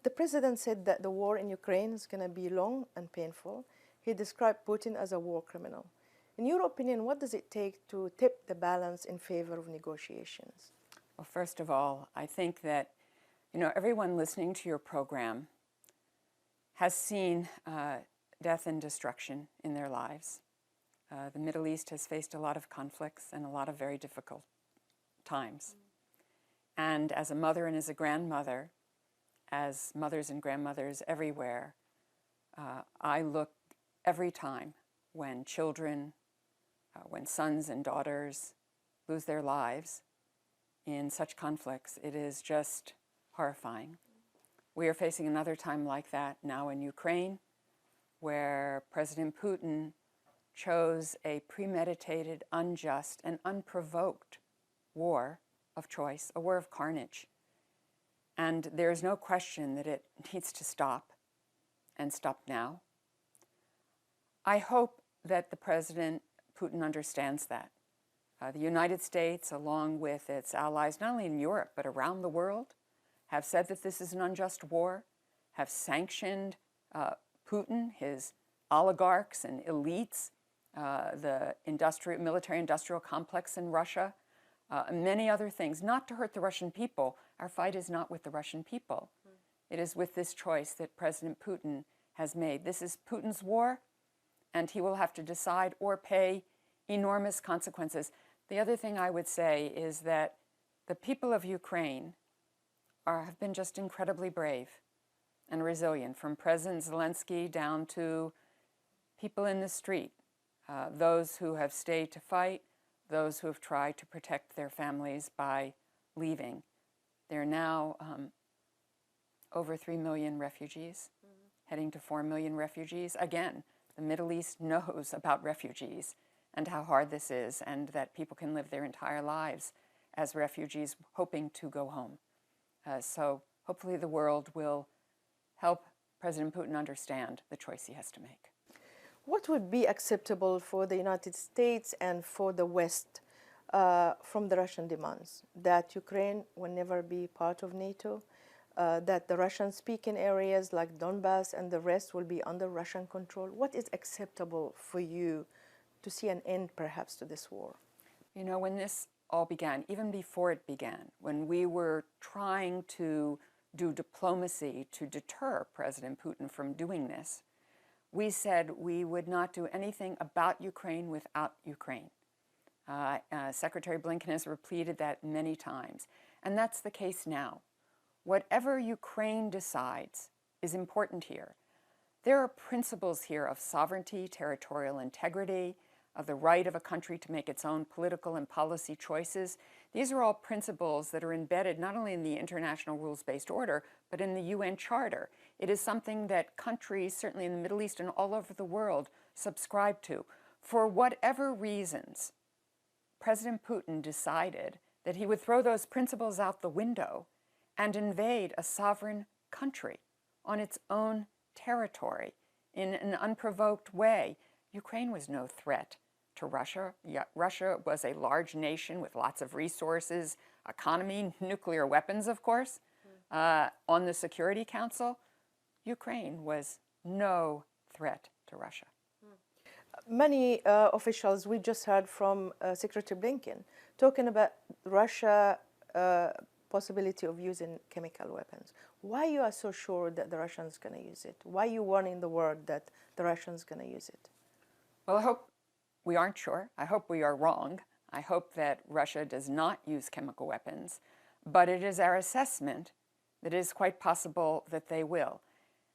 The president said that the war in Ukraine is going to be long and painful. He described Putin as a war criminal. In your opinion, what does it take to tip the balance in favor of negotiations? Well, first of all, I think that, everyone listening to your program has seen death and destruction in their lives. The Middle East has faced a lot of conflicts and a lot of very difficult times. And as a mother and as a grandmother, as mothers and grandmothers everywhere, I look every time when children, when sons and daughters lose their lives in such conflicts. It is just horrifying. We are facing another time like that now in Ukraine, where President Putin chose a premeditated, unjust, and unprovoked war of choice, a war of carnage. And there is no question that it needs to stop, and stop now. I hope that the President Putin understands that. The United States, along with its allies, not only in Europe, but around the world, have said that this is an unjust war, have sanctioned Putin, his oligarchs and elites, the military-industrial complex in Russia, and many other things, not to hurt the Russian people. Our fight is not with the Russian people. It is with this choice that President Putin has made. This is Putin's war, and he will have to decide or pay enormous consequences. The other thing I would say is that the people of Ukraine have been just incredibly brave and resilient, from President Zelensky down to people in the street, those who have stayed to fight, those who have tried to protect their families by leaving. There are now over 3 million refugees, heading to 4 million refugees. Again, the Middle East knows about refugees and how hard this is, and that people can live their entire lives as refugees hoping to go home. So hopefully the world will help President Putin understand the choice he has to make. What would be acceptable for the United States and for the West from the Russian demands? That Ukraine will never be part of NATO, that the Russian-speaking areas like Donbass and the rest will be under Russian control. What is acceptable for you to see an end, perhaps, to this war? When this all began, even before it began, when we were trying to do diplomacy to deter President Putin from doing this, we said we would not do anything about Ukraine without Ukraine. Secretary Blinken has repeated that many times, and that's the case now. Whatever Ukraine decides is important here. There are principles here of sovereignty, territorial integrity, of the right of a country to make its own political and policy choices. These are all principles that are embedded not only in the international rules-based order, but in the UN Charter. It is something that countries, certainly in the Middle East and all over the world, subscribe to. For whatever reasons, President Putin decided that he would throw those principles out the window and invade a sovereign country on its own territory in an unprovoked way. Ukraine was no threat to Russia. Russia was a large nation with lots of resources, economy, nuclear weapons, of course, on the Security Council. Ukraine was no threat to Russia. Many officials, we just heard from Secretary Blinken, talking about Russia possibility of using chemical weapons. Why you are so sure that the Russians going to use it? Why you warning the world that the Russians going to use it? Well, I hope we aren't sure. I hope we are wrong. I hope that Russia does not use chemical weapons. But it is our assessment that it is quite possible that they will.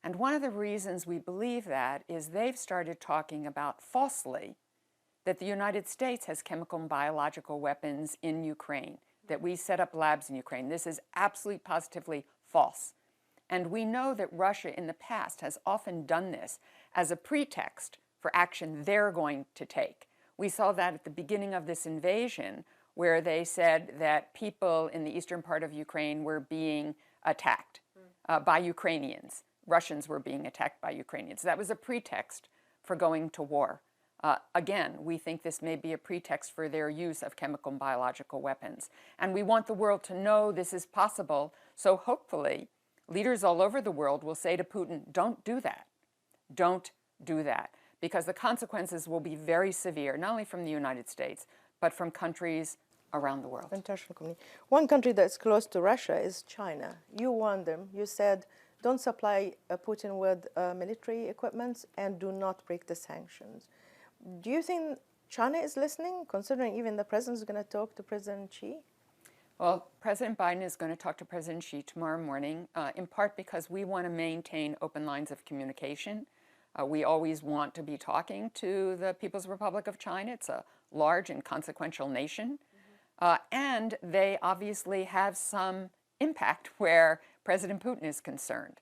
And one of the reasons we believe that is they've started talking about falsely that the United States has chemical and biological weapons in Ukraine, that we set up labs in Ukraine. This is absolutely positively false. And we know that Russia in the past has often done this as a pretext for action they're going to take. We saw that at the beginning of this invasion, where they said that people in the eastern part of Ukraine were being attacked by Ukrainians. Russians were being attacked by Ukrainians. That was a pretext for going to war. Again, we think this may be a pretext for their use of chemical and biological weapons. And we want the world to know this is possible, so hopefully leaders all over the world will say to Putin, don't do that. Don't do that. Because the consequences will be very severe, not only from the United States, but from countries around the world. International community. One country that's close to Russia is China. You warned them. You said, don't supply Putin with military equipment and do not break the sanctions. Do you think China is listening, considering even the president is going to talk to President Xi? Well, President Biden is going to talk to President Xi tomorrow morning, in part because we want to maintain open lines of communication. We always want to be talking to the People's Republic of China. It's a large and consequential nation. And they obviously have some impact where President Putin is concerned.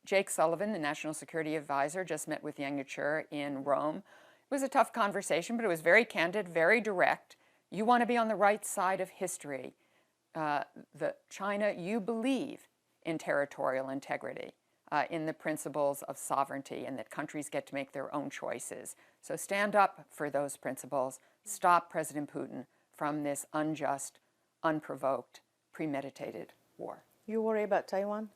Jake Sullivan, the National Security Advisor, just met with Yang Yuchur in Rome. It was a tough conversation, but it was very candid, very direct. You want to be on the right side of history. China, you believe in territorial integrity, in the principles of sovereignty, and that countries get to make their own choices. So stand up for those principles. Stop President Putin from this unjust, unprovoked, premeditated war. You worry about Taiwan?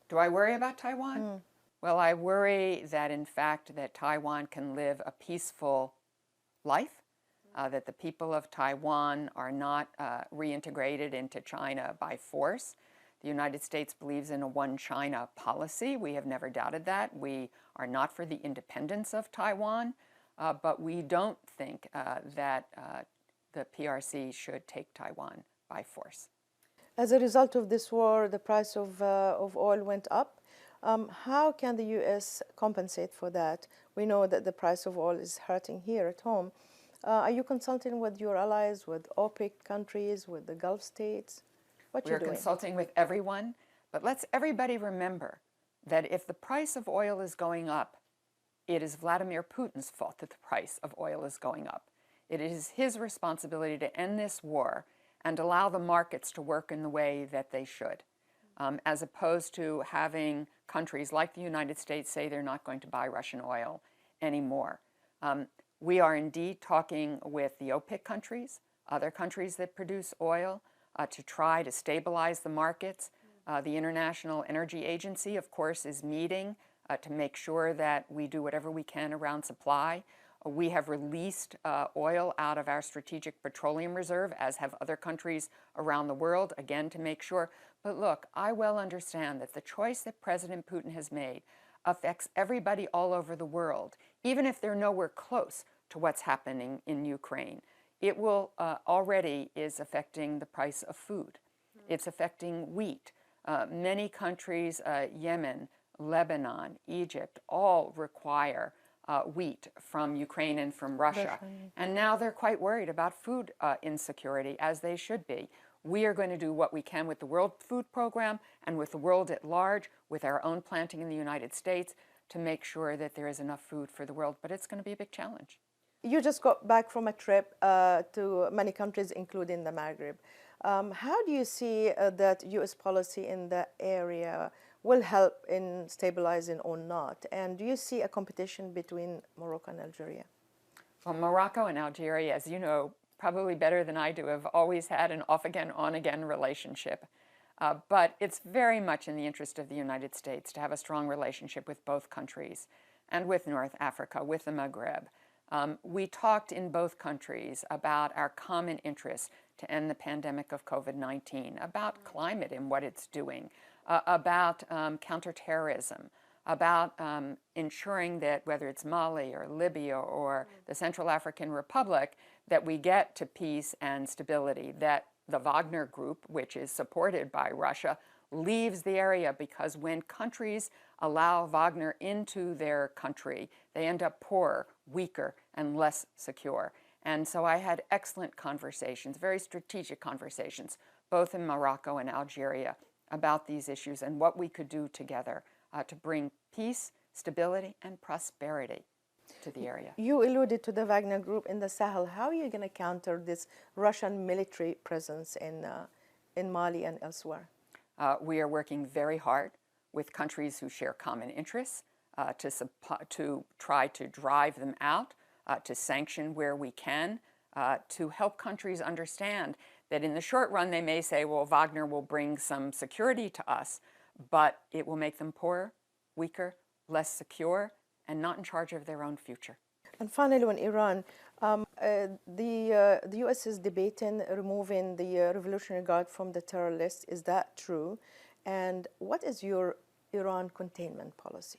Do I worry about Taiwan? Well, I worry that, in fact, that Taiwan can live a peaceful life, that the people of Taiwan are not reintegrated into China by force. The United States believes in a one China policy. We have never doubted that. We are not for the independence of Taiwan, but we don't think that the PRC should take Taiwan by force. As a result of this war, the price of oil went up. How can the U.S. compensate for that? We know that the price of oil is hurting here at home. Are you consulting with your allies, with OPEC countries, with the Gulf states? What are you doing? We're consulting with everyone, but let's everybody remember that if the price of oil is going up, it is Vladimir Putin's fault that the price of oil is going up. It is his responsibility to end this war and allow the markets to work in the way that they should, as opposed to having countries like the United States say they're not going to buy Russian oil anymore. We are indeed talking with the OPEC countries, other countries that produce oil, to try to stabilize the markets. The International Energy Agency, of course, is meeting to make sure that we do whatever we can around supply. We have released oil out of our strategic petroleum reserve, as have other countries around the world, again, to make sure. But look, I well understand that the choice that President Putin has made affects everybody all over the world, even if they're nowhere close to what's happening in Ukraine. It will already is affecting the price of food. It's affecting wheat. Many countries, Yemen, Lebanon, Egypt, all require wheat from Ukraine and from Russia. And now they're quite worried about food insecurity, as they should be. We are going to do what we can with the World Food Program and with the world at large, with our own planting in the United States, to make sure that there is enough food for the world. But it's going to be a big challenge. You just got back from a trip to many countries, including the Maghreb. How do you see that U.S. policy in the area will help in stabilizing or not? And do you see a competition between Morocco and Algeria? Well, Morocco and Algeria, as you know, probably better than I do, have always had an off-again, on-again relationship. But it's very much in the interest of the United States to have a strong relationship with both countries and with North Africa, with the Maghreb. We talked in both countries about our common interests to end the pandemic of COVID-19, about climate and what it's doing, about counterterrorism, about ensuring that whether it's Mali or Libya or the Central African Republic, that we get to peace and stability, that the Wagner group, which is supported by Russia, leaves the area, because when countries allow Wagner into their country, they end up poorer, weaker, and less secure. And so I had excellent conversations, very strategic conversations, both in Morocco and Algeria, about these issues and what we could do together to bring peace, stability, and prosperity to the area. You alluded to the Wagner group in the Sahel. How are you going to counter this Russian military presence in Mali and elsewhere? We are working very hard with countries who share common interests to try to drive them out, to sanction where we can, to help countries understand that in the short run they may say, well, Wagner will bring some security to us, but it will make them poorer, weaker, less secure, and not in charge of their own future. And finally, on Iran, the U.S. is debating removing the Revolutionary Guard from the terror list. Is that true? And what is your Iran containment policy?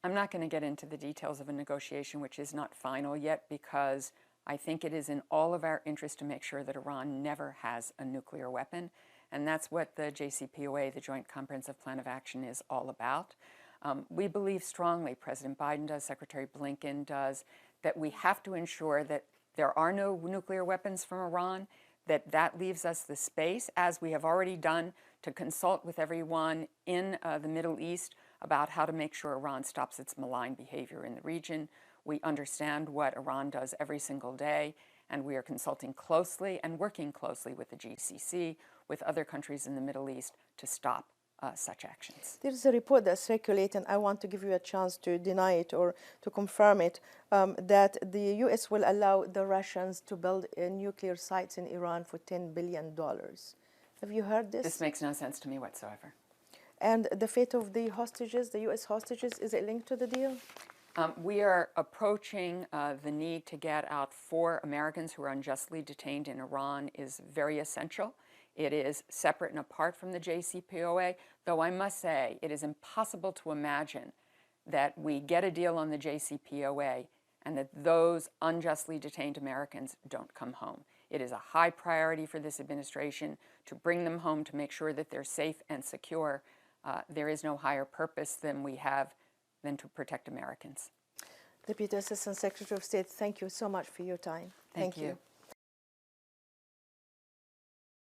I'm not going to get into the details of a negotiation which is not final yet, because I think it is in all of our interest to make sure that Iran never has a nuclear weapon. And that's what the JCPOA, the Joint Comprehensive Plan of Action, is all about. We believe strongly, President Biden does, Secretary Blinken does, that we have to ensure that there are no nuclear weapons from Iran, that leaves us the space, as we have already done, to consult with everyone in the Middle East about how to make sure Iran stops its malign behavior in the region. We understand what Iran does every single day, and we are consulting closely and working closely with the GCC, with other countries in the Middle East, to stop such actions. There's a report that's circulating. I want to give you a chance to deny it or to confirm it, that the U.S. will allow the Russians to build nuclear sites in Iran for $10 billion. Have you heard this? This makes no sense to me whatsoever. And the fate of the hostages, the U.S. hostages, is it linked to the deal? We are approaching the need to get out 4 Americans who are unjustly detained in Iran is very essential. It is separate and apart from the JCPOA, though I must say it is impossible to imagine that we get a deal on the JCPOA and that those unjustly detained Americans don't come home. It is a high priority for this administration to bring them home, to make sure that they're safe and secure. There is no higher purpose than we have than to protect Americans. Deputy Assistant Secretary of State, thank you so much for your time. Thank you.